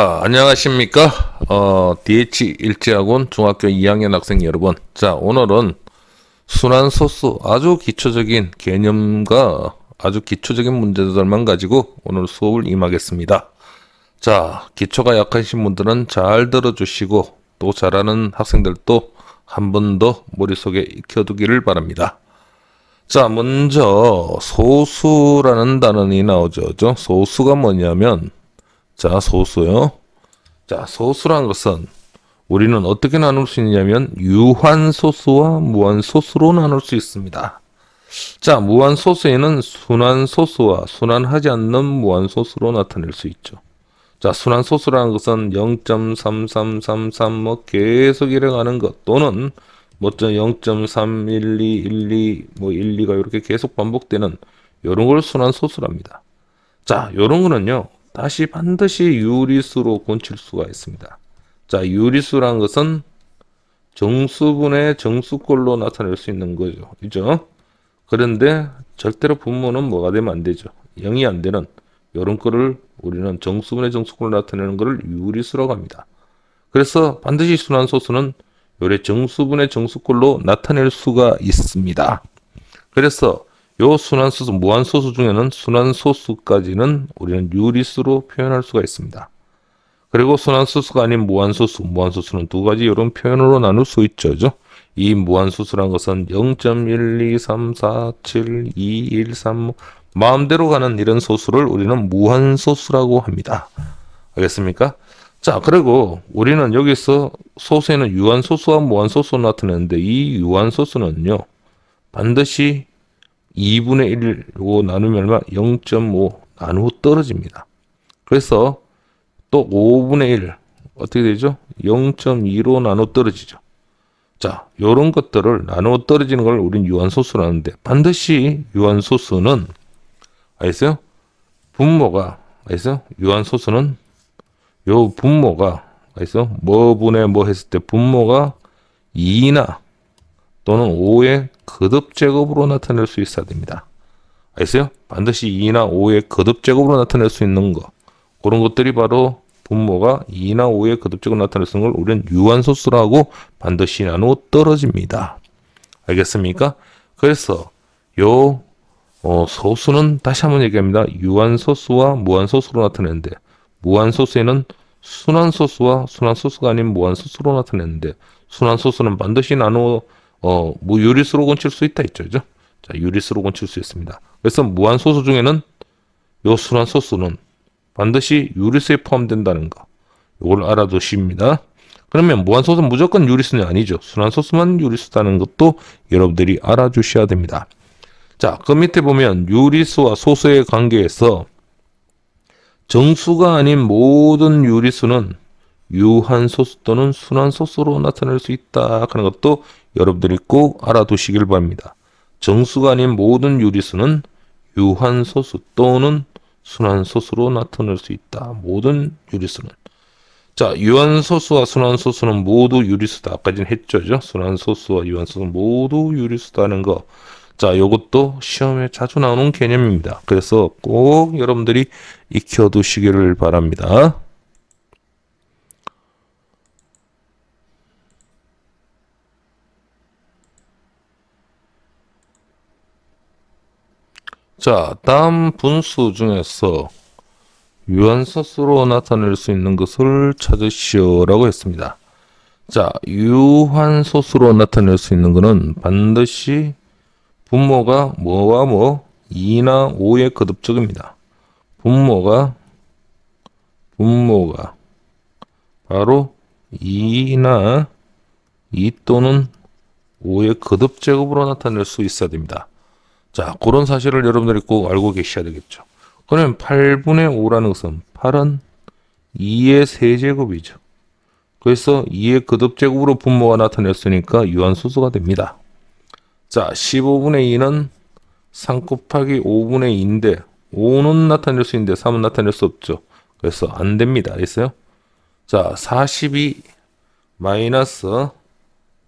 안녕하십니까? DH 일지학원 중학교 2학년 학생 여러분. 자, 오늘은 순환소수 아주 기초적인 개념과 아주 기초적인 문제들만 가지고 오늘 수업을 임하겠습니다. 자, 기초가 약하신 분들은 잘 들어주시고 또 잘하는 학생들도 한 번 더 머릿속에 익혀두기를 바랍니다. 자, 먼저 소수라는 단어이 나오죠. 소수가 뭐냐면 자, 소수요. 자, 소수란 것은 우리는 어떻게 나눌 수 있냐면 유한소수와 무한소수로 나눌 수 있습니다. 자, 무한소수에는 순환소수와 순환하지 않는 무한소수로 나타낼 수 있죠. 자, 순환소수라는 것은 0.3333 뭐 계속 이래가는 것 또는 뭐 0.312, 12, 뭐 12가 이렇게 계속 반복되는 이런 걸 순환소수랍니다. 자, 이런 거는요. 다시 반드시 유리수로 고칠 수가 있습니다. 자, 유리수란 것은 정수분의 정수꼴로 나타낼 수 있는 거죠. 그죠? 그런데 절대로 분모는 뭐가 되면 안 되죠. 0이 안 되는 이런 거를 우리는 정수분의 정수꼴로 나타내는 거를 유리수라고 합니다. 그래서 반드시 순환소수는 요래 정수분의 정수꼴로 나타낼 수가 있습니다. 그래서 요 순환소수, 무한소수 중에는 순환소수까지는 우리는 유리수로 표현할 수가 있습니다. 그리고 순환소수가 아닌 무한소수, 무한소수는 두 가지 이런 표현으로 나눌 수 있죠. 이 무한소수란 것은 0.123472135 마음대로 가는 이런 소수를 우리는 무한소수라고 합니다. 알겠습니까? 자, 그리고 우리는 여기서 소수에는 유한소수와 무한소수로 나타내는데 이 유한소수는요. 반드시 2분의 1 요거 나누면 얼마? 0.5 나누어 떨어집니다. 그래서 또 5분의 1 어떻게 되죠? 0.2로 나누어 떨어지죠. 자, 요런 것들을 나누어 떨어지는 걸 우린 유한소수로 하는데 반드시 유한소수는 알겠어요? 분모가 알겠어요? 유한소수는 요 분모가 알겠어요? 뭐 분의 뭐 했을 때 분모가 2나 또는 5의 거듭제곱으로 나타낼 수 있어야 됩니다. 알겠어요? 반드시 2나 5의 거듭제곱으로 나타낼 수 있는 거. 그런 것들이 바로 분모가 2나 5의 거듭제곱으로 나타낼 수 있는 걸 우리는 유한소수라고 반드시 나누어 떨어집니다. 알겠습니까? 그래서 요 소수는 다시 한번 얘기합니다. 유한소수와 무한소수로 나타내는데 무한소수에는 순환소수와 순환소수가 아닌 무한소수로 나타내는데 순환소수는 반드시 나누어 유리수로 고칠 수 있다 했죠. 자, 유리수로 고칠 수 있습니다. 그래서 무한소수 중에는 요 순환소수는 반드시 유리수에 포함된다는 거. 이걸 알아두십니다. 그러면 무한소수는 무조건 유리수는 아니죠. 순환소수만 유리수다는 것도 여러분들이 알아주셔야 됩니다. 자, 그 밑에 보면 유리수와 소수의 관계에서 정수가 아닌 모든 유리수는 유한소수 또는 순환소수로 나타낼 수 있다 하는 것도 여러분들이 꼭 알아두시길 바랍니다. 정수가 아닌 모든 유리수는 유한소수 또는 순환소수로 나타낼 수 있다. 모든 유리수는. 자, 유한소수와 순환소수는 모두 유리수다. 아까는 했죠. 순환소수와 유한소수는 모두 유리수다는 거. 자, 요것도 시험에 자주 나오는 개념입니다. 그래서 꼭 여러분들이 익혀두시기를 바랍니다. 자, 다음 분수 중에서 유한소수로 나타낼 수 있는 것을 찾으시오라고 했습니다. 자, 유한소수로 나타낼 수 있는 것은 반드시 분모가 뭐와 뭐 2나 5의 거듭적입니다. 분모가 바로 2나 2 또는 5의 거듭제곱으로 나타낼 수 있어야 됩니다. 자, 그런 사실을 여러분들이 꼭 알고 계셔야 되겠죠. 그러면 8분의 5라는 것은 8은 2의 세제곱이죠. 그래서 2의 거듭제곱으로 분모가 나타냈으니까 유한소수가 됩니다. 자, 15분의 2는 3 곱하기 5분의 2인데 5는 나타낼 수 있는데 3은 나타낼 수 없죠. 그래서 안 됩니다. 알겠어요? 자, 42 마이너스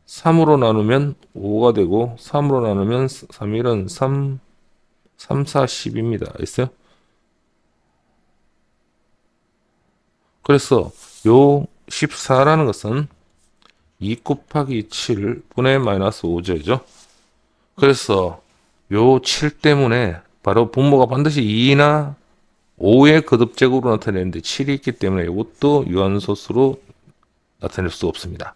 3으로 나누면 5가 되고 3으로 나누면 3일은 3, 4, 10입니다. 알겠어요? 그래서 요 14라는 것은 2 곱하기 7분의 마이너스 5제죠. 그래서 요 7 때문에 바로 분모가 반드시 2나 5의 거듭제곱으로 나타내는데 7이 있기 때문에 이것도 유한소수로 나타낼 수 없습니다.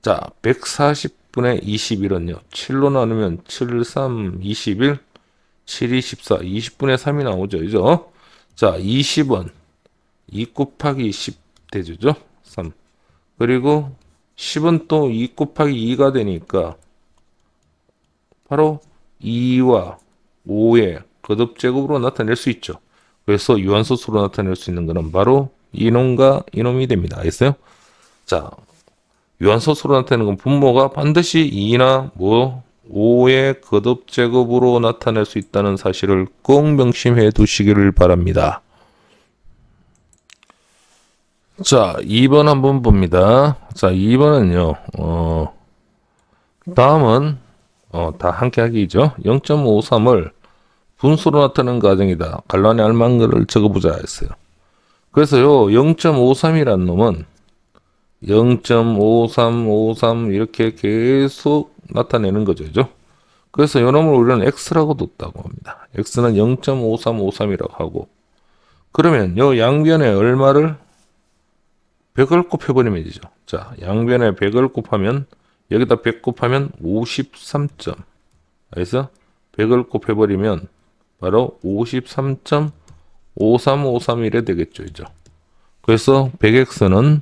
자, 140분의 21은요. 7로 나누면 7, 3, 21, 7, 24, 20분의 3이 나오죠. 그죠? 자, 20은 2 곱하기 10 대주죠. 3. 그리고 10은 또 2 곱하기 2가 되니까 바로 2와 5의 거듭제곱으로 나타낼 수 있죠. 그래서 유한소수로 나타낼 수 있는 것은 바로 이놈과 이놈이 됩니다. 알겠어요? 자, 유한소수로 나타내는 건 분모가 반드시 2나 5의 거듭제곱으로 나타낼 수 있다는 사실을 꼭 명심해 두시기를 바랍니다. 자, 2번 한번 봅니다. 자, 2번은요, 다음은, 다 함께 하기죠. 0.53을 분수로 나타내는 과정이다. 갈란에 알만한 거를 적어보자 했어요. 그래서요, 0.53이라는 놈은 0.5353 이렇게 계속 나타내는 거죠. 그죠? 그래서 이 놈을 우리는 x라고 뒀다고 합니다. x는 0.5353이라고 하고, 그러면 요 양변에 얼마를 100을 곱해버리면 되죠. 자, 양변에 100을 곱하면 여기다 100 곱하면 53점. 그래서 100을 곱해버리면 바로 53.5353이래 되겠죠. 그죠? 그래서 100x는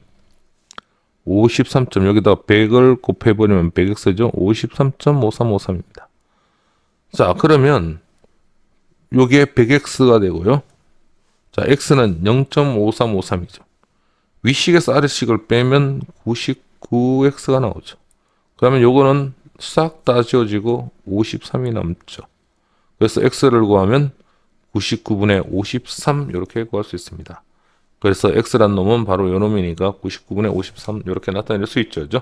53점, 여기다 100을 곱해버리면 100x죠. 53.5353입니다. 자, 그러면 요게 100x가 되고요. 자, x는 0.5353이죠. 위식에서 아래식을 빼면 99x가 나오죠. 그러면 요거는 싹 다 지워지고 53이 남죠. 그래서 x를 구하면 99분의 53 이렇게 구할 수 있습니다. 그래서 x란 놈은 바로 요 놈이니까 99분의 53 이렇게 나타낼 수 있죠. 그죠?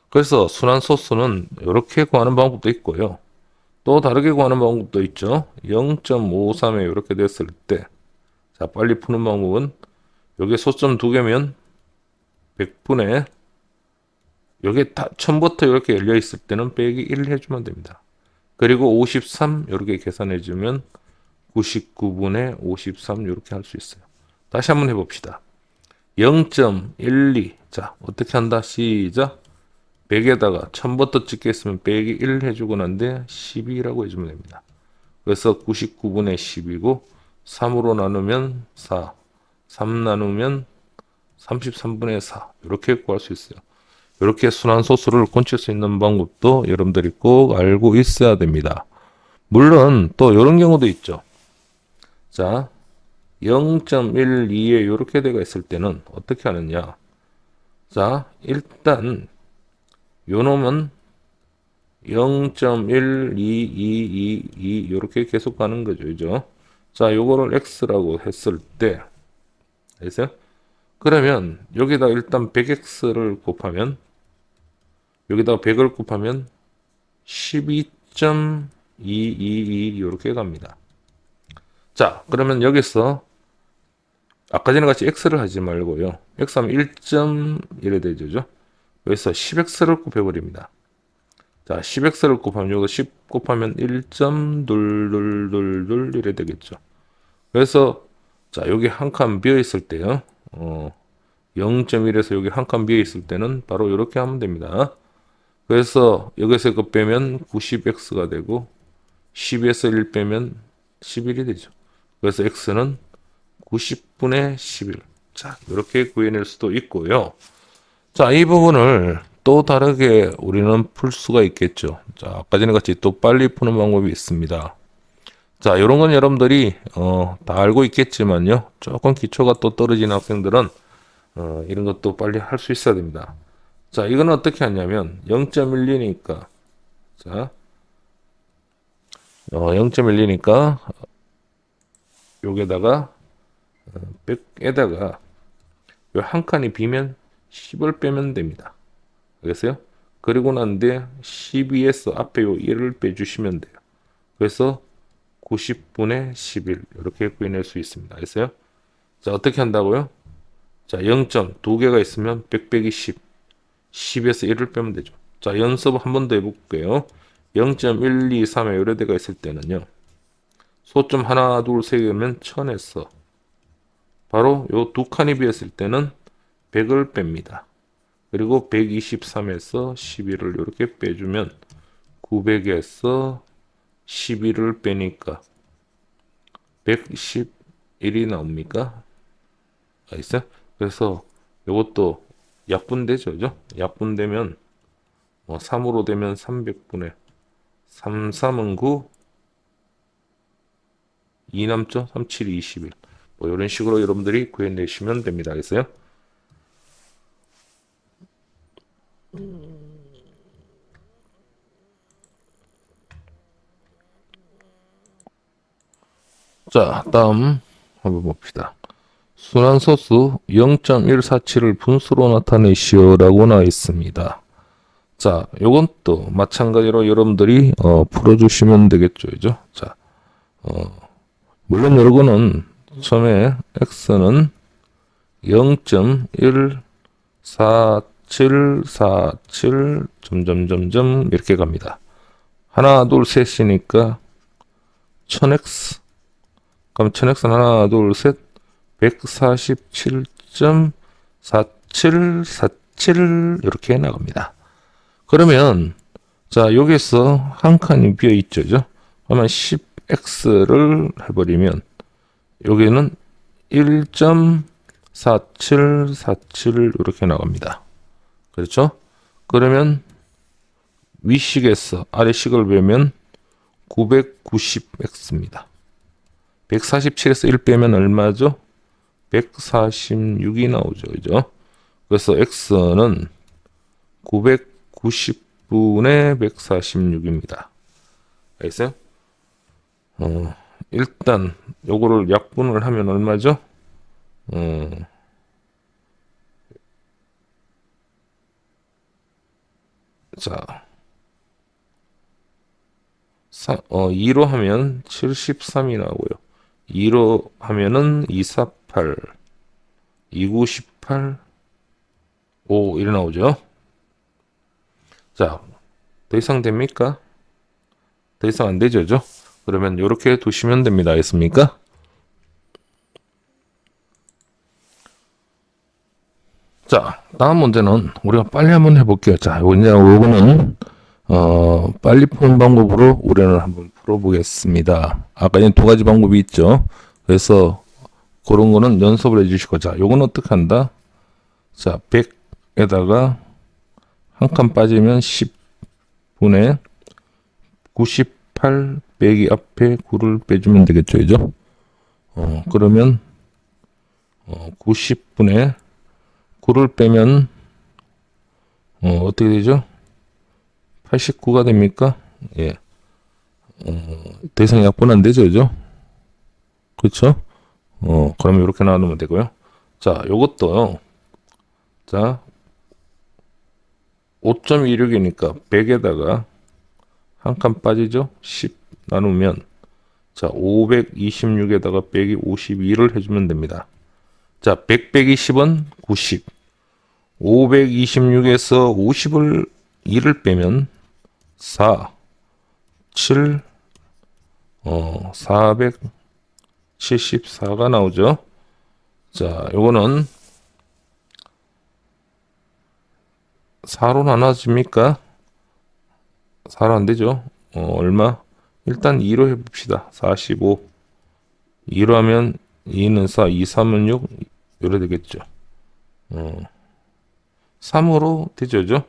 그래서 순환소수는 이렇게 구하는 방법도 있고요. 또 다르게 구하는 방법도 있죠. 0.53에 이렇게 됐을 때, 자, 빨리 푸는 방법은 여기 소점 2개면 100분의 여기 다 처음부터 이렇게 열려 있을 때는 빼기 1 해주면 됩니다. 그리고 53 이렇게 계산해 주면 99분의 53 이렇게 할 수 있어요. 다시 한번 해봅시다. 0.12. 자, 어떻게 한다? 시작. 100에다가 처음부터 찍겠으면 빼기 1 해주고 난데 12라고 해주면 됩니다. 그래서 99분의 10이고 3으로 나누면 4. 3 나누면 33분의 4. 이렇게 구할 수 있어요. 이렇게 순환소수를 곤칠 수 있는 방법도 여러분들이 꼭 알고 있어야 됩니다. 물론 또 이런 경우도 있죠. 자, 0.12에 이렇게 되어 있을 때는 어떻게 하느냐. 자, 일단 요 놈은 0.1222 이렇게 계속 가는 거죠. 그죠? 자, 요거를 x라고 했을 때 알겠어요? 그러면 여기다 일단 100x를 곱하면 여기다 100을 곱하면 12.222 이렇게 갑니다. 자, 그러면 여기서 아까 전에 같이 x를 하지 말고요. x 하면 1.1에 되죠. 그래서 10x를 곱해버립니다. 자, 10x를 곱하면 여기 10 곱하면 1.222 이래 되겠죠. 그래서 자, 여기 한 칸 비어 있을 때요. 0.1에서 여기 한 칸 비어 있을 때는 바로 이렇게 하면 됩니다. 그래서 여기서 이거 빼면 90x가 되고 10에서 1 빼면 11이 되죠. 그래서 x는 90분의 11. 자, 이렇게 구해낼 수도 있고요. 자, 이 부분을 또 다르게 우리는 풀 수가 있겠죠. 자, 아까 전에 같이 또 빨리 푸는 방법이 있습니다. 자, 이런 건 여러분들이 다 알고 있겠지만요. 조금 기초가 또 떨어진 학생들은 이런 것도 빨리 할 수 있어야 됩니다. 자, 이건 어떻게 하냐면 0.12니까 자, 0.12니까 여기다가 100에다가 요 한 칸이 비면 10을 빼면 됩니다. 알겠어요? 그리고 난데 12에서 앞에 요 1을 빼주시면 돼요. 그래서 90분의 11 이렇게 구해낼 수 있습니다. 알겠어요? 자, 어떻게 한다고요? 자, 0점 두 개가 있으면 100 빼기 10. 10에서 1을 빼면 되죠. 자, 연습 한 번 더 해볼게요. 0.1, 2, 3에 여러 대가 있을 때는요. 소점 하나, 둘, 세 개면 1000에서 바로 요 두 칸이 비었을 때는 100을 뺍니다. 그리고 123에서 11을 이렇게 빼주면 900에서 11을 빼니까 111이 나옵니까? 알겠어요? 그래서 이것도 약분되죠, 그죠? 약분되면 3으로 되면 300분의 3, 3은 9, 2 남죠? 3, 7, 21. 뭐 이런 식으로 여러분들이 구해내시면 됩니다. 알겠어요? 자, 다음 한번 봅시다. 순환소수 0.147을 분수로 나타내시오라고 나와 있습니다. 자, 요건 또 마찬가지로 여러분들이 풀어주시면 되겠죠, 그죠? 자, 물론 요거는 처음에 x는 0.14747 점점점점 이렇게 갑니다. 하나, 둘, 셋이니까 1000x. 그럼 1000x는 하나, 둘, 셋 147.4747 이렇게 나갑니다. 그러면 자, 여기서 한 칸이 비어 있죠. 그러면 10x를 해버리면 여기는 1.4747 이렇게 나갑니다. 그렇죠? 그러면 위식에서 아래식을 빼면 990x입니다. 147에서 1 빼면 얼마죠? 146이 나오죠. 그죠? 그래서 x는 990분의 146입니다. 알겠어요? 일단 요거를 약분을 하면 얼마죠? 자, 2로 하면 73이 나오고요. 2로 하면은 248, 2918, 5 이래 나오죠. 자, 더 이상 됩니까? 더 이상 안 되죠, 그죠? 그러면 이렇게 두시면 됩니다. 알겠습니까? 자, 다음 문제는 우리가 빨리 한번 해볼게요. 자, 요거는 빨리 푸는 방법으로 우리는 한번 풀어보겠습니다. 아까 두 가지 방법이 있죠. 그래서 그런 거는 연습을 해주시고, 자, 요건 어떻게 한다? 자, 100에다가 한 칸 빠지면 10분의 98 빼기 앞에 9를 빼주면 되겠죠, 그죠? 그러면 90분의 9를 빼면 어떻게 되죠? 89가 됩니까? 예. 더 이상 약분 안 되죠, 그죠? 그렇죠? 그러면 이렇게 나누면 되고요. 자, 요것도 자 5.26이니까 100에다가 한 칸 빠지죠? 10 나누면 자 526에다가 빼기 52를 해주면 됩니다. 자, 100 빼기 10은 90. 526에서 50을 2를 빼면 4, 7, 474가 나오죠. 자, 요거는 4로 나눠집니까? 4로 안 되죠. 얼마? 일단 2로 해봅시다. 45. 2로 하면 2는 4, 2, 3은 6. 이래 되겠죠. 3으로 되죠.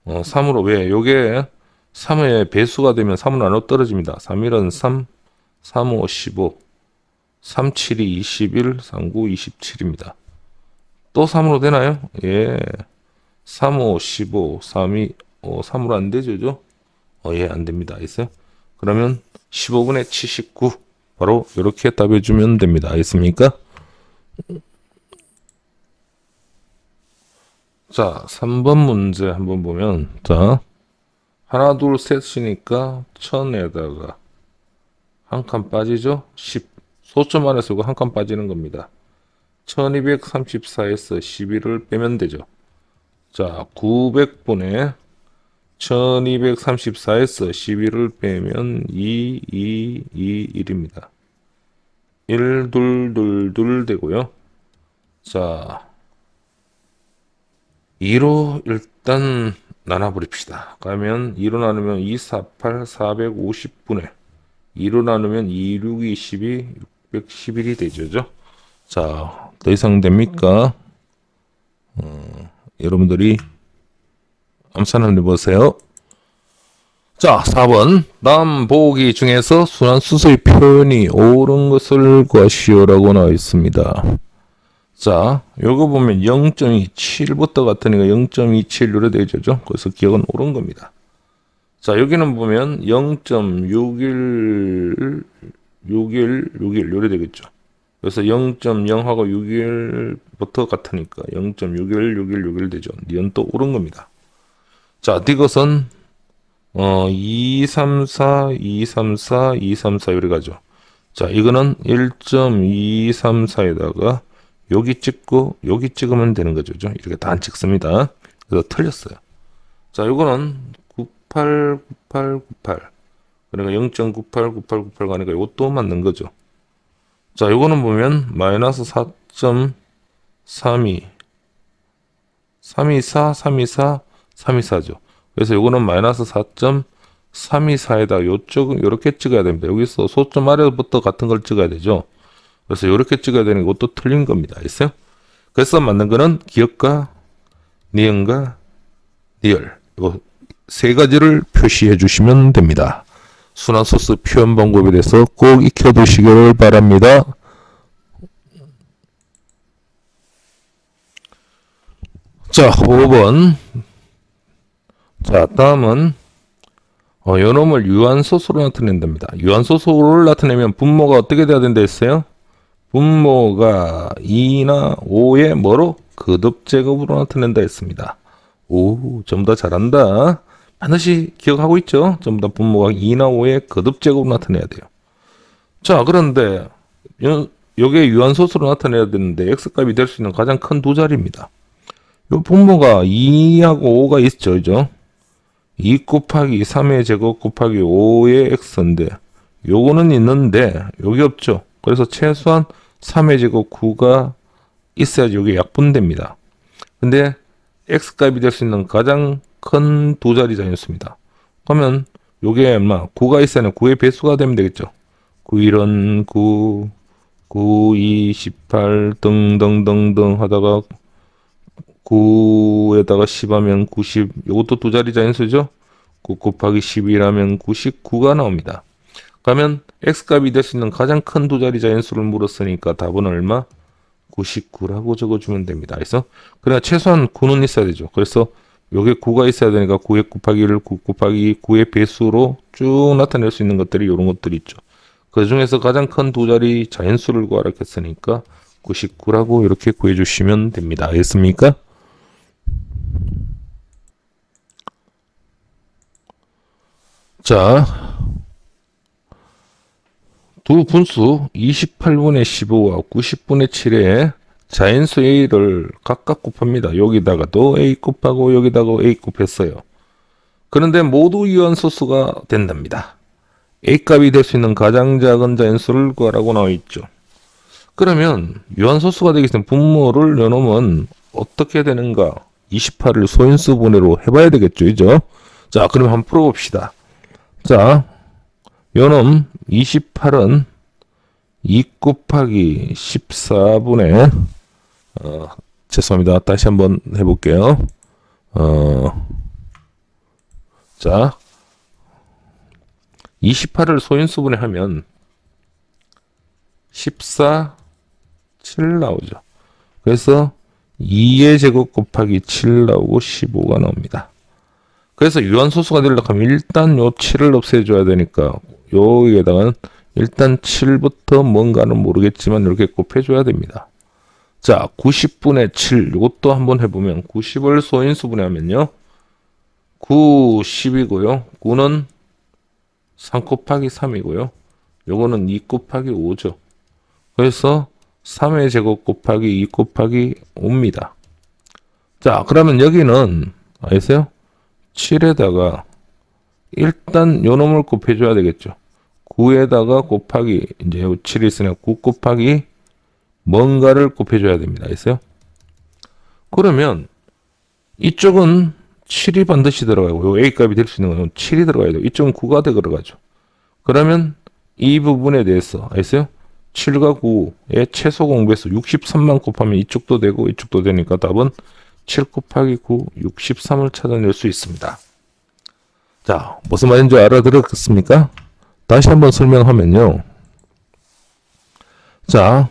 3으로 왜? 요게 3의 배수가 되면 3은 나눠 떨어집니다. 3일은 3, 3, 5, 15, 3, 7이 21, 3, 9, 27입니다. 또 3으로 되나요? 예. 3, 5, 15, 3, 2, 3으로 안 되죠? 예, 안 됩니다. 알겠어요? 그러면 15분의 79. 바로 이렇게 답해주면 됩니다. 알겠습니까? 자, 3번 문제 한번 보면, 자, 하나, 둘, 셋이니까 1000에다가 한 칸 빠지죠? 10. 소점 안에 쓰고 한 칸 빠지는 겁니다. 1234에서 11을 빼면 되죠. 자, 900분의 1234에서 11을 빼면 2, 2, 2, 1입니다. 1, 2, 2, 2 되고요. 자, 2로 일단 나눠버립시다. 그러면 2로 나누면 2, 4, 8, 450분의 2로 나누면 2, 6, 22, 611이 되죠. 자, 더 이상 됩니까? 여러분들이 암산을 해보세요. 자, 4번. 다음 보기 중에서 순환수소의 표현이 옳은 것을 구하시오라고 나와 있습니다. 자, 요거 보면 0.27부터 같으니까 0.27로 되죠. 그래서 기억은 옳은 겁니다. 자, 여기는 보면 0.61, 61, 61 요래 되겠죠. 그래서 0.0하고 61부터 같으니까 0.61, 61, 61 되죠. 니은 또 옳은 겁니다. 자, 이것은 234, 234, 234 이래 가죠. 자, 이거는 1.234에다가 여기 찍고 여기 찍으면 되는 거죠. 이렇게 다 안 찍습니다. 그래서 틀렸어요. 자, 이거는 98, 98, 98. 그러니까 0.98, 98, 98 가니까 이것도 맞는 거죠. 자, 이거는 보면 마이너스 4.32, 324, 324, 324죠. 그래서 이거는 마이너스 4.324에다 요쪽 이렇게 찍어야 됩니다. 여기서 소점 아래부터 같은 걸 찍어야 되죠. 그래서 이렇게 찍어야 되는 것도 틀린 겁니다. 있어요? 그래서 맞는 거는 기역과 니은과 니을 이거 세 가지를 표시해 주시면 됩니다. 순환소수 표현 방법에 대해서 꼭 익혀두시기를 바랍니다. 자, 5번. 자, 다음은 요놈을 유한소수로 나타낸답니다. 유한소수를 나타내면 분모가 어떻게 돼야 된다 했어요? 분모가 2나 5의 뭐로? 거듭제곱으로 나타낸다 했습니다. 오, 전부 다 잘한다. 반드시 기억하고 있죠? 전부 다 분모가 2나 5의 거듭제곱으로 나타내야 돼요. 자, 그런데 요게 유한소수로 나타내야 되는데 x값이 될 수 있는 가장 큰 두 자리입니다. 요 분모가 2하고 5가 있죠, 그죠? 2 곱하기 3의 제곱 곱하기 5의 x인데 요거는 있는데 여기 없죠. 그래서 최소한 3의 제곱 9가 있어야지 여기 약분됩니다. 근데 x값이 될 수 있는 가장 큰 두 자리 자연수입니다. 그러면 요게 얼마? 9가 있어야 9의 배수가 되면 되겠죠. 9, 1은 9, 9, 2, 18 등등등등 하다가 9에다가 10하면 90, 요것도 두 자리 자연수죠. 9 곱하기 11하면 99가 나옵니다. 그러면 x값이 될 수 있는 가장 큰 두 자리 자연수를 물었으니까 답은 얼마? 99라고 적어주면 됩니다. 그래서 그래야 최소한 9는 있어야 되죠. 그래서 요게 9가 있어야 되니까 9의 곱하기를 9 곱하기 9의 배수로 쭉 나타낼 수 있는 것들이 이런 것들이 있죠. 그 중에서 가장 큰 두 자리 자연수를 구하라 했으니까 99라고 이렇게 구해주시면 됩니다. 알겠습니까? 자, 두 분수 28분의 15와 90분의 7의 자연수 A를 각각 곱합니다. 여기다가도 A 곱하고 여기다가 A 곱했어요. 그런데 모두 유한소수가 된답니다. A값이 될 수 있는 가장 작은 자연수를 구하라고 나와 있죠. 그러면 유한소수가 되기 위해서 분모를 내놓으면 어떻게 되는가? 28을 소인수 분해로 해봐야 되겠죠. 그죠? 자, 그럼 한번 풀어봅시다. 자, 요놈 28은 2 곱하기 14분의 죄송합니다. 다시 한번 해볼게요. 자, 28을 소인수분해 하면 14, 7 나오죠. 그래서 2의 제곱 곱하기 7 나오고 15가 나옵니다. 그래서 유한소수가 되려고 하면 일단 요 7을 없애줘야 되니까 여기에다가는 일단 7부터 뭔가는 모르겠지만 이렇게 곱해줘야 됩니다. 자, 90분의 7 이것도 한번 해보면 90을 소인수분해 하면요 9, 10이고요 9는 3 곱하기 3이고요 요거는 2 곱하기 5죠. 그래서 3의 제곱 곱하기 2 곱하기 5입니다. 자, 그러면 여기는 알겠어요? 7에다가 일단 요 놈을 곱해줘야 되겠죠. 9에다가 곱하기 이제 7이 있으니까 9 곱하기 뭔가를 곱해줘야 됩니다. 알겠어요? 그러면 이쪽은 7이 반드시 들어가고 요 A 값이 될 수 있는 건 7이 들어가야 돼요. 이쪽은 9가 들어가죠. 그러면 이 부분에 대해서 알겠어요? 7과 9의 최소 공배수 63만 곱하면 이쪽도 되고 이쪽도 되니까 답은 7 곱하기 9 63을 찾아낼 수 있습니다. 자, 무슨 말인지 알아들었습니까? 다시 한번 설명하면요. 자,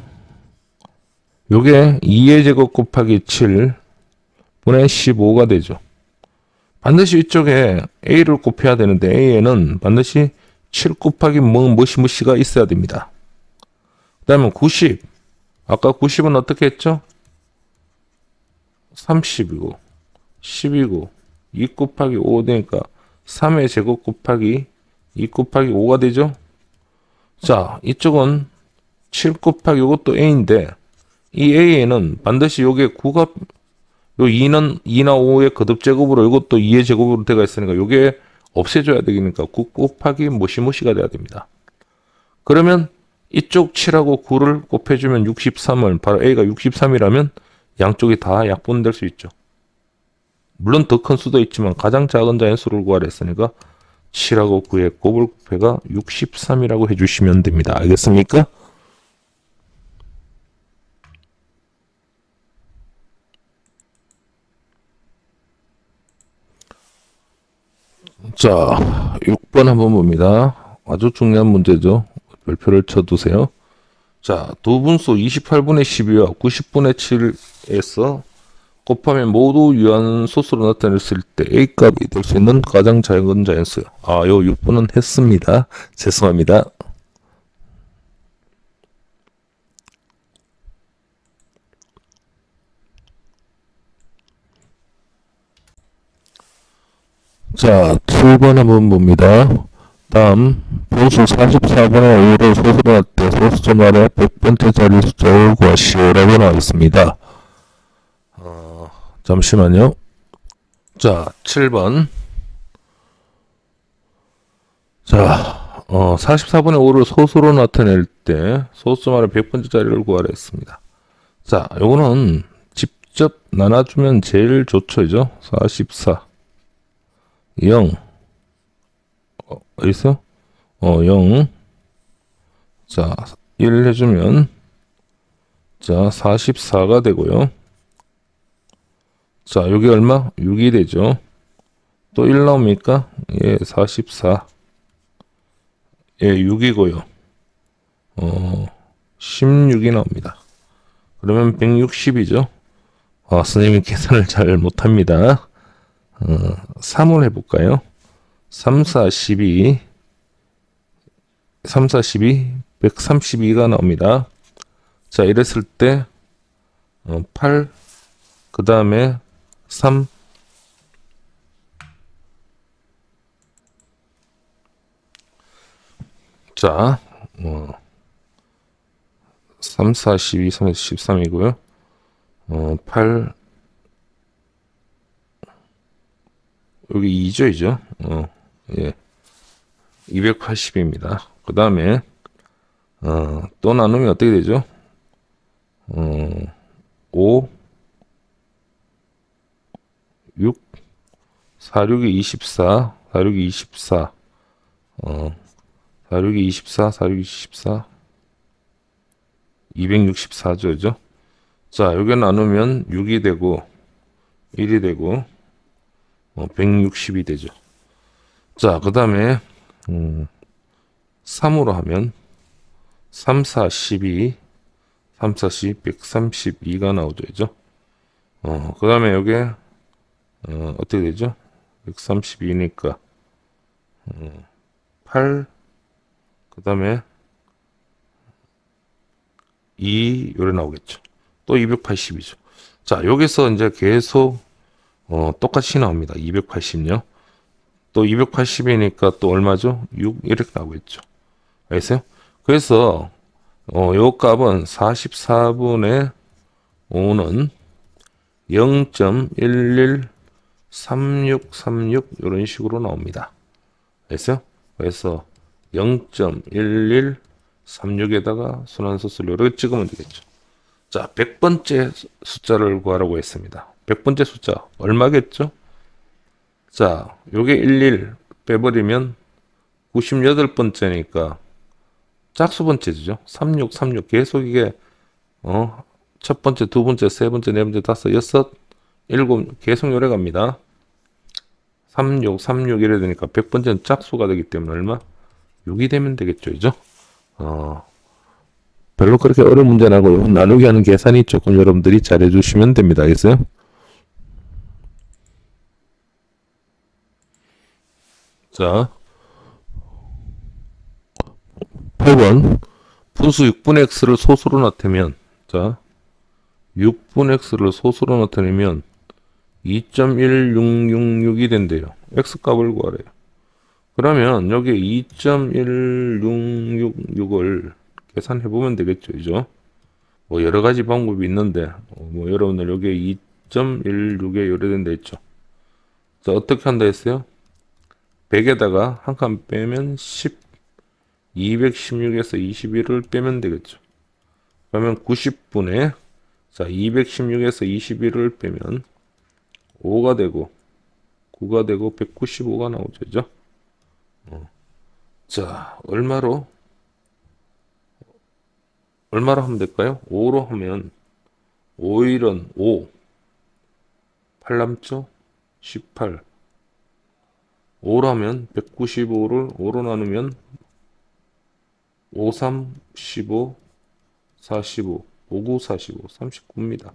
요게 2의 제곱 곱하기 7 분의 15가 되죠. 반드시 이쪽에 A를 곱해야 되는데 A에는 반드시 7 곱하기 뭐시가 있어야 됩니다. 그 다음에 90. 아까 90은 어떻게 했죠? 30이고 10이고 2 곱하기 5 되니까 3의 제곱 곱하기 2 곱하기 5가 되죠. 자, 이쪽은 7 곱하기 이것도 A인데 이 A에는 반드시 요게 9가 요 2는 2나 5의 거듭 제곱으로 이것도 2의 제곱으로 들어가 있으니까 요게 없애줘야 되니까 9 곱하기 뭐시가 돼야 됩니다. 그러면 이쪽 7하고 9를 곱해주면 63을 바로 A가 63이라면 양쪽이 다 약분될 수 있죠. 물론 더 큰 수도 있지만 가장 작은 자연수를 구하라 했으니까 7하고 9의 곱을 곱해가 63이라고 해주시면 됩니다. 알겠습니까? 자, 6번 한번 봅니다. 아주 중요한 문제죠. 별표를 쳐두세요. 자, 두 분수 28분의 12와 90분의 7에서 곱하면 모두 유한소수로 나타냈을 때 A값이 될 수 있는 가장 작은 자연수요. 아, 요 6번은 했습니다. 죄송합니다. 자, 7번 한번 봅니다. 다음 분수 44분의 5를 소수로 할 때 소수점 아래 100번째 자리 숫자를 구하시오라고 나왔습니다. 잠시만요. 자, 7번. 자, 44분의 5를 소수로 나타낼 때 소수점 아래 100번째 자리를 구하라 했습니다. 자, 요거는 직접 나눠주면 제일 좋죠. 이죠? 44 0 어디 있어? 0 자, 1 해주면 자, 44가 되고요. 자, 여기 얼마? 6이 되죠. 또 1 나옵니까? 예, 44 예, 6이고요. 16이 나옵니다. 그러면 160이죠. 선생님이 계산을 잘 못합니다. 3을 해볼까요? 3, 4, 12 3, 4, 12 132가 나옵니다. 자, 이랬을 때 8 그 다음에 3 자, 3, 4, 12, 3, 13이고요. 8 여기 2죠, 이죠? 예. 280입니다. 그 다음에, 또 나누면 어떻게 되죠? 5, 6, 4, 6이 24, 4, 6이 24, 4, 6이 24, 4, 6이 24, 264죠, 그죠? 자, 여기 나누면 6이 되고, 1이 되고, 160이 되죠. 자, 그 다음에 3으로 하면 3, 4, 12 3, 4, 10, 132가 나오죠. 그죠? 그 다음에 여기에 어떻게 되죠? 132니까 8 그 다음에 2 요래 나오겠죠. 또 280이죠. 자, 여기서 이제 계속 똑같이 나옵니다. 280요. 또 280이니까 또 얼마죠? 6 이렇게 나오겠죠. 알겠어요? 그래서 요 값은 44분의 5는 0.113636 이런 식으로 나옵니다. 됐어요? 그래서 0.1136에다가 순환소수를 이렇게 찍으면 되겠죠. 자, 100번째 숫자를 구하라고 했습니다. 100번째 숫자 얼마겠죠? 자, 요게 11 빼버리면 98번째니까 짝수번째죠. 3636 계속 이게 첫 번째, 두 번째, 세 번째, 네 번째, 다섯, 여섯, 일곱 계속 요래 갑니다. 36, 36 이래 되니까 100번째는 짝수가 되기 때문에 얼마? 6이 되면 되겠죠. 그죠? 별로 그렇게 어려운 문제는 아니고 나누기 하는 계산이 조금 여러분들이 잘해 주시면 됩니다. 알겠어요? 자, 8번 분수 6분의 x를 소수로 나타내면 자 6분의 x를 소수로 나타내면 2.1666이 된대요. x값을 구하래요. 그러면 여기 2.1666을 계산해 보면 되겠죠. 그죠? 뭐 여러 가지 방법이 있는데 뭐 여러분들 여기 2.16에 요래된다 했죠. 자, 어떻게 한다 했어요? 100에다가 한 칸 빼면 10, 216에서 21을 빼면 되겠죠. 그러면 90분의 자 216에서 21을 빼면 5가 되고 9가 되고 195가 나오죠. 그죠? 자, 얼마로 하면 될까요? 5로 하면 5일은 5 8남죠? 18 5로 하면 195를 5로 나누면 5, 3, 15, 45, 5, 9, 45, 39입니다.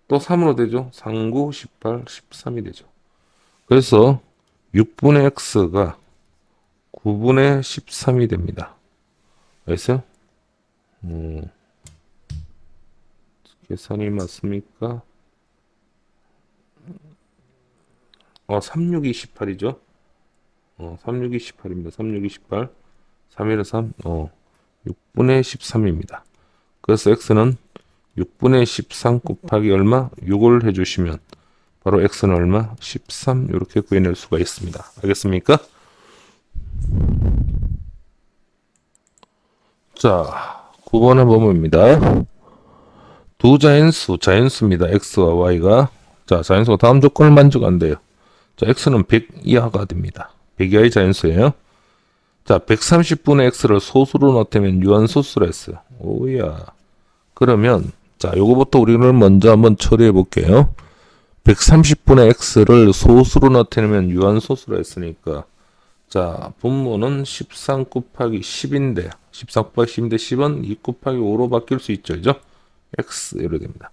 또 3으로 되죠? 3, 9, 18, 13이 되죠. 그래서 6분의 x가 9분의 13이 됩니다. 알겠어요? 계산이 맞습니까? 36이 18이죠? 36이 18입니다. 36이 18. 3일에 3, 6분의 13입니다. 그래서 x는 6분의 13 곱하기 얼마? 6을 해주시면 바로 x는 얼마? 13 이렇게 구해낼 수가 있습니다. 알겠습니까? 자, 9번의 범위입니다. 두 자연수입니다. x와 y가. 자, 자연수가 다음 조건을 만족한대요. 자, x는 100 이하가 됩니다. 100 이하의 자연수예요. 자, 130분의 x를 소수로 나타내면 유한소수라 했어요. 오야. 그러면 자, 요거부터 우리는 먼저 한번 처리해 볼게요. 130분의 x를 소수로 나타내면 유한소수라 했으니까 자, 분모는 13 곱하기 10인데 13 곱하기 10인데 10은 2 곱하기 5로 바뀔 수 있죠. 그죠? x 이렇게 됩니다.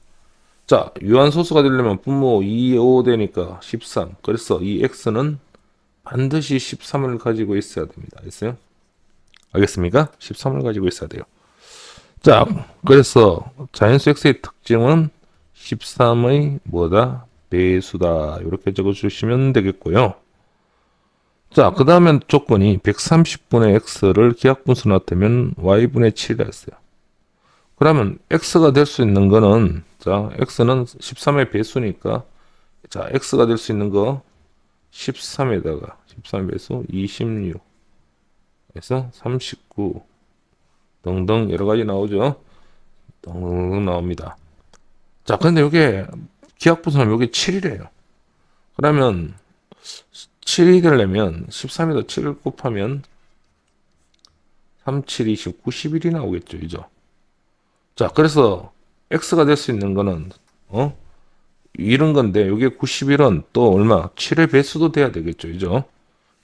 자, 유한소수가 되려면 분모 2, 5 되니까 13. 그래서 이 x는 반드시 13을 가지고 있어야 됩니다. 알겠어요? 알겠습니까? 13을 가지고 있어야 돼요. 자, 그래서 자연수 x의 특징은 13의 뭐다? 배수다. 이렇게 적어주시면 되겠고요. 자, 그 다음에 조건이 130분의 x를 기하분수 나타내면 y분의 7이라 했어요. 그러면 x가 될 수 있는 거는 자, x는 13의 배수니까 자, x가 될 수 있는 거 13에다가 13 배수 26 그래서 39 등등 여러 가지 나오죠. 등등 나옵니다. 자, 근데 이게 기하분수는 이게 7이래요. 그러면 7이 되려면 13에다 7을 곱하면 3, 7, 20, 91이 나오겠죠. 그죠? 자, 그래서 x가 될 수 있는 거는 이런 건데 여기 91은 또 얼마? 7의 배수도 돼야 되겠죠. 그죠?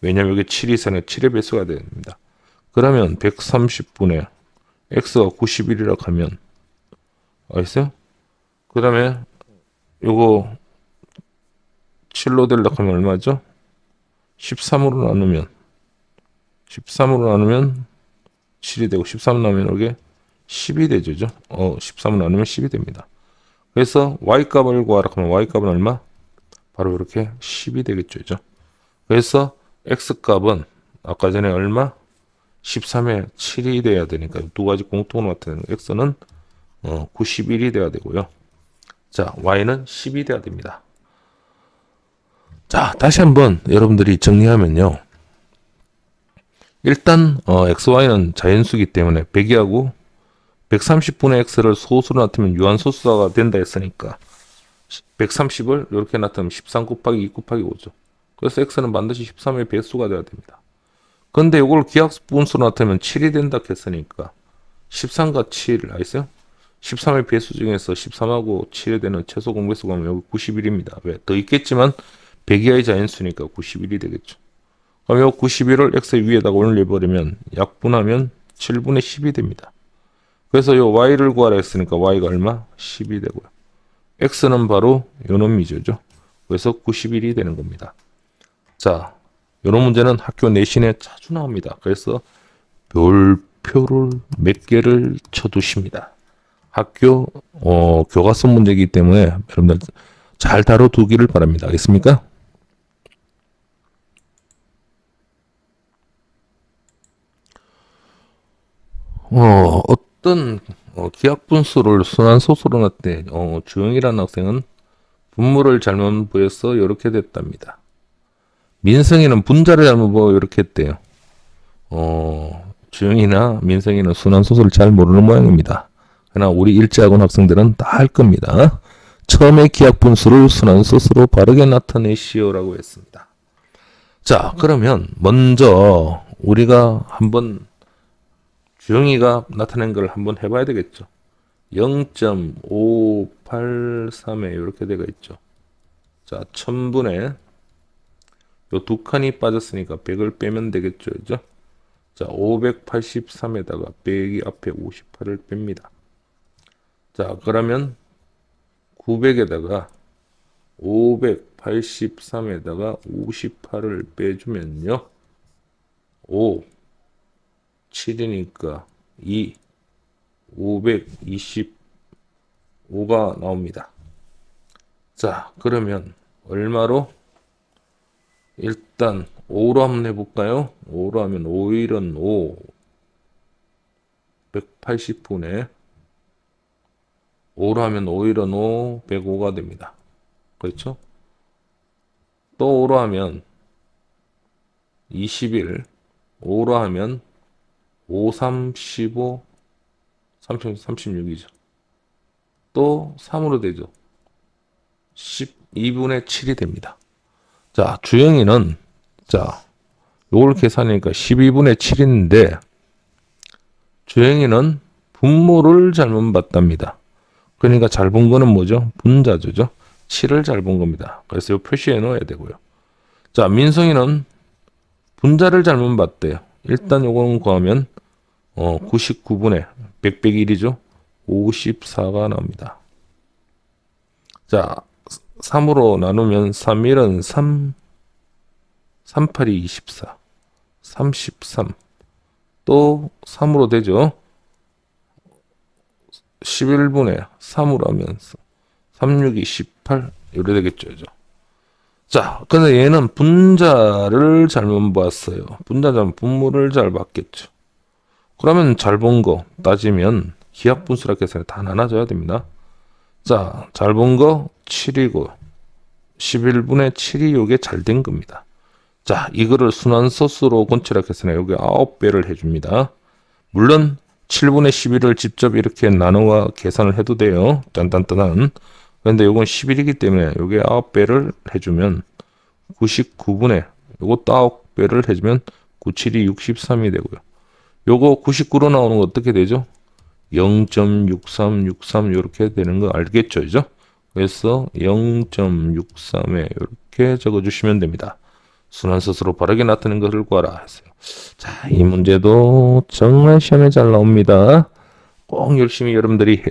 왜냐면 여기 7이 선에 7의 배수가 됩니다. 그러면 130분의 x가 91이라고 하면 알겠어요? 그 다음에 요거 7로 되려고 하면 얼마죠? 13으로 나누면 7이 되고 13 나누면 이게 10이 되죠. 13을 나누면 10이 됩니다. 그래서 y값을 구하라 하면 y값은 얼마? 바로 이렇게 10이 되겠죠. 그래서 x값은 아까 전에 얼마? 13에 7이 돼야 되니까 두 가지 공통으로 나타내는 x는 91이 돼야 되고요. 자, y는 10이 돼야 됩니다. 자, 다시 한번 여러분들이 정리하면요. 일단 x, y는 자연수이기 때문에 100이하고 130분의 x를 소수로 나타내면 유한소수가 된다 했으니까 130을 이렇게 나타내면 13 곱하기 2 곱하기 5죠. 그래서 x는 반드시 13의 배수가 돼야 됩니다. 근데 이걸 기하분수로 나타내면 7이 된다 했으니까 13과 7 알겠어요? 13의 배수 중에서 13하고 7에 되는 최소 공배수가 여기 91입니다. 왜? 더 있겠지만 100 이하의 자연수니까 91이 되겠죠. 그럼 이 91을 x 위에다가 올려버리면 약분하면 7분의 10이 됩니다. 그래서 이 y를 구하라 했으니까 y가 얼마? 10이 되고요. x는 바로 요놈 미조죠. 그래서 91이 되는 겁니다. 자, 이런 문제는 학교 내신에 자주 나옵니다. 그래서 별표를 몇 개를 쳐두십니다. 학교 교과서 문제이기 때문에 여러분들 잘 다뤄두기를 바랍니다. 알겠습니까? 어떤 기하분수를 순환소수로 놨대 주영이라는 학생은 분모를 잘못 보여서 이렇게 됐답니다. 민성이는 분자를 잘못 보고 이렇게 했대요. 주영이나 민성이는 순환소수를 잘 모르는 모양입니다. 그러나 우리 일제학원 학생들은 다 할 겁니다. 처음에 기하분수를 순환소수로 바르게 나타내시오라고 했습니다. 자, 그러면 먼저 우리가 한번 주영이가 나타낸 걸 한번 해봐야 되겠죠. 0.583에 이렇게 되어 있죠. 자, 1000분의 요 두 칸이 빠졌으니까 100을 빼면 되겠죠. 그죠? 자, 583에다가 빼기 앞에 58을 뺍니다. 자, 그러면 900에다가 583에다가 58을 빼주면요. 5, 7이니까 2, 525가 나옵니다. 자, 그러면 얼마로? 일단 5로 한번 해볼까요? 5로 하면 5일은 5, 180분의 5로 하면 5일은 5, 105가 됩니다. 그렇죠? 또 5로 하면 20일, 5로 하면 5, 3, 15, 36이죠. 또 3으로 되죠. 12분의 7이 됩니다. 자, 주영이는, 자, 요걸 계산하니까 12분의 7인데, 주영이는 분모를 잘못 봤답니다. 그러니까 잘 본 거는 뭐죠? 분자죠. 7을 잘 본 겁니다. 그래서 요 표시해 놓아야 되고요. 자, 민성이는 분자를 잘못 봤대요. 일단 요거는 구하면, 99분의 100 빼기 1이죠. 54가 나옵니다. 자, 3으로 나누면 3일은 3, 38이 24, 33, 또 3으로 되죠. 11분의 3으로 하면 36이 18, 이래 되겠죠. 그죠? 자, 근데 얘는 분자를 잘못 봤어요. 분자자면 분모를 잘 봤겠죠. 그러면 잘 본 거 따지면 기하분수라 해서 다 나눠줘야 됩니다. 자, 잘 본 거 7이고 11분의 7이 요게 잘 된 겁니다. 자, 이거를 순환소수로 곤치라 해서 여기 9배를 해줍니다. 물론 7분의 11을 직접 이렇게 나누어 계산을 해도 돼요. 딴딴딴. 그런데 요건 11이기 때문에 요게 9배를 해주면 99분의 요것도 9배를 해주면 97이 63이 되고요. 요거 99로 나오는 거 어떻게 되죠? 0.6363 이렇게 되는 거 알겠죠? 그죠? 그래서 0.63에 이렇게 적어주시면 됩니다. 순환소수로 바르게 나타낸 것을 구하라 했어요. 자, 이 문제도 정말 시험에 잘 나옵니다. 꼭 열심히 여러분들이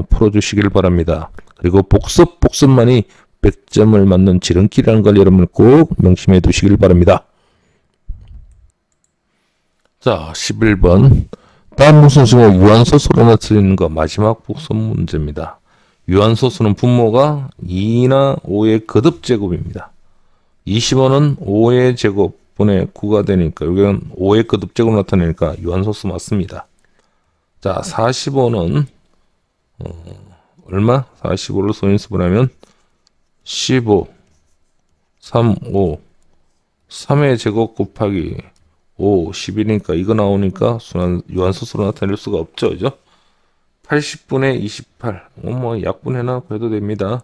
풀어주시길 바랍니다. 그리고 복습만이 100점을 맞는 지름길이라는 걸 여러분 꼭 명심해 두시길 바랍니다. 자, 11번. 다음 무슨 수가 유한소수로 나타내는 거 마지막 복습 문제입니다. 유한소수는 분모가 2나 5의 거듭제곱입니다. 25는 5의 제곱 40분의 9가 되니까 여기는 5의 거듭제곱으로 나타내니까 유한소수 맞습니다. 자, 45는 얼마? 45를 소인수분하면 15, 3, 5, 3의 제곱 곱하기 5, 10이니까 이거 나오니까 유한소수로 나타낼 수가 없죠. 그죠? 80분의 28. 뭐 약분해놔고 해도 됩니다.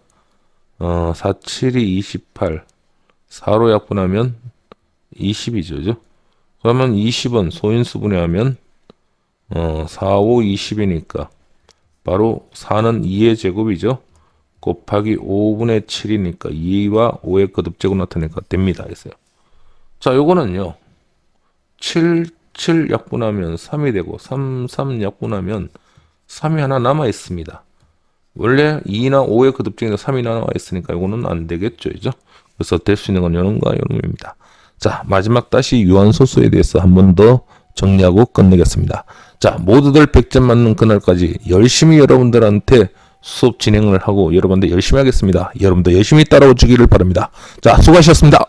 4, 7이 28. 4로 약분하면 20이죠. 그죠? 그러면 20은 소인수분해 하면 4, 5, 20이니까 바로 4는 2의 제곱이죠. 곱하기 5분의 7이니까 2와 5의 거듭제곱 나타내니까 됩니다. 했어요. 자, 요거는요. 7, 7 약분하면 3이 되고 3, 3 약분하면 3이 하나 남아 있습니다. 원래 2나 5의 거듭제곱인데 3이 남아 있으니까 이거는 안 되겠죠. 그죠? 그래서 될 수 있는 건 요놈과 요놈입니다. 자, 마지막 다시 유한소수에 대해서 한 번 더 정리하고 끝내겠습니다. 자, 모두들 100점 맞는 그날까지 열심히 여러분들한테 수업 진행을 하고 여러분들 열심히 하겠습니다. 여러분들 열심히 따라오 주기를 바랍니다. 자, 수고하셨습니다.